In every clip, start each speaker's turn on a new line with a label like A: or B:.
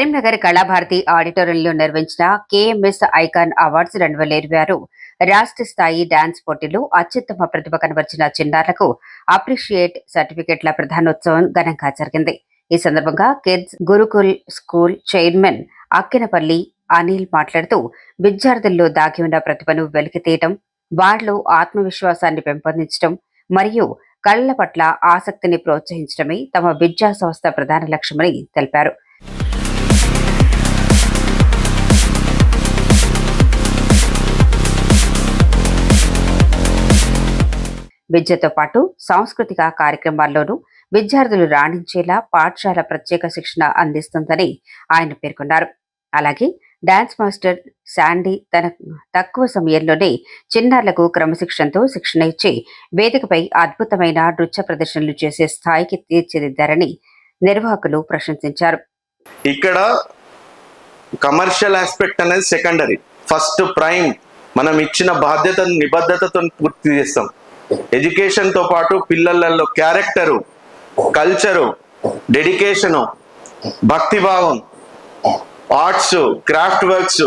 A: కరీంనగర్ కళాభారతి ఆడిటోరియంలో నిర్వహించిన KMS icon awards 2026 రాష్ట్ర స్థాయి డాన్స్ పోటీలో అత్యుత్తమ ప్రతిభ కనబర్చిన చిన్నారులకు అప్రిషియేట్ సర్టిఫికెట్ల ప్రధానోత్సవం ఘనంగా జరిగింది. ఈ సందర్భంగా kids Gurukul school chairman Akkinapalli Anil మాట్లాడుతూ విద్యార్థుల్లో దాగి ఉన్న ప్రతిభను వెలికితీయటం, వారిలో ఆత్మవిశ్వాసాన్ని పెంపొందించడం మరియు కళల పట్ల ఆసక్తిని ప్రోత్సహించడమే తమ విద్యా సంస్థ ప్రధాన లక్ష్యమని తెలిపారు. విద్యతో పాటు సాంస్కృతిక కార్యక్రమాల్లోనూ విద్యార్థులు రాణించేలా పాఠశాల ప్రత్యేక శిక్షణ అందిస్తుందని ఆయన పేర్కొన్నారు. అలాగే డాన్స్ మాస్టర్ శాండీ తన తక్కువ సమయంలోనే చిన్నారులకు క్రమశిక్షణతో శిక్షణ ఇచ్చి వేదికపై అద్భుతమైన నృత్య ప్రదర్శనలు చేసే స్థాయికి తీర్చిదిద్దారని నిర్వాహకులు ప్రశంసించారు.
B: ఇక్కడ కమర్షియల్ ఆస్పెక్ట్ అనేది సెకండరీ, ఫస్ట్ ప్రైమ్ మనం ఇచ్చిన బాధ్యతను నిబద్ధతతో పూర్తి చేస్తాం. ఎడ్యుకేషన్ తో పాటు పిల్లలలో క్యారెక్టరు, కల్చరు, డెడికేషను, భక్తిభావం, ఆర్ట్స్, క్రాఫ్ట్ వర్క్స్,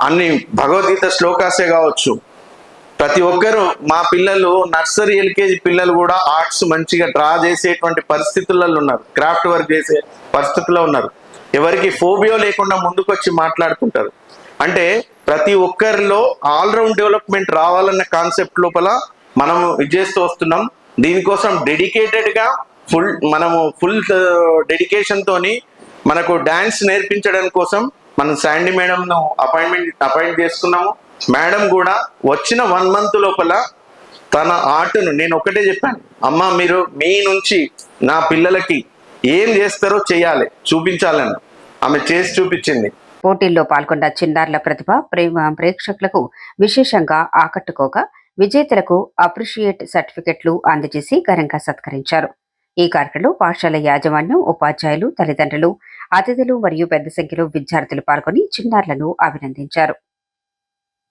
B: అన్ని భగవద్గీత శ్లోకాసే కావచ్చు. ప్రతి ఒక్కరు మా పిల్లలు నర్సరీ ఎల్కేజీ పిల్లలు కూడా ఆర్ట్స్ మంచిగా డ్రా చేసేటువంటి పరిస్థితులలో ఉన్నారు, క్రాఫ్ట్ వర్క్ చేసే పరిస్థితుల్లో ఉన్నారు. ఎవరికి ఫోబియో లేకుండా ముందుకొచ్చి మాట్లాడుతుంటారు. అంటే ప్రతి ఒక్కరిలో ఆల్రౌండ్ డెవలప్మెంట్ రావాలన్న కాన్సెప్ట్ లోపల మనము చేస్తూ వస్తున్నాం. దీనికోసం డెడికేటెడ్గా ఫుల్ డెడికేషన్ తోని మనకు డాన్స్ నేర్పించడం కోసం మనం శాండీ మేడంను అపాయింట్ చేసుకున్నాము. మేడం కూడా వచ్చిన 1 month లోపల తన ఆర్ట్ను, నేను ఒకటే చెప్పాను, అమ్మ మీరు మీ నుంచి నా పిల్లలకి ఏం చేస్తారో చేయాలి, చూపించాలని ఆమె చేసి చూపించింది.
A: పోటీల్లో పాల్గొన్న చిన్నారుల ప్రతిభ ప్రేక్షకులకు విశేషంగా ఆకట్టుకోగా విజేతలకు అప్రిషియేట్ సర్టిఫికెట్లు అందజేసి ఘనంగా సత్కరించారు. ఈ కార్యక్రమంలో పాఠశాల యాజమాన్యం, ఉపాధ్యాయులు, తల్లిదండ్రులు, అతిథులు మరియు పెద్ద సంఖ్యలో విద్యార్థులు పాల్గొని చిన్నారులను అభినందించారు.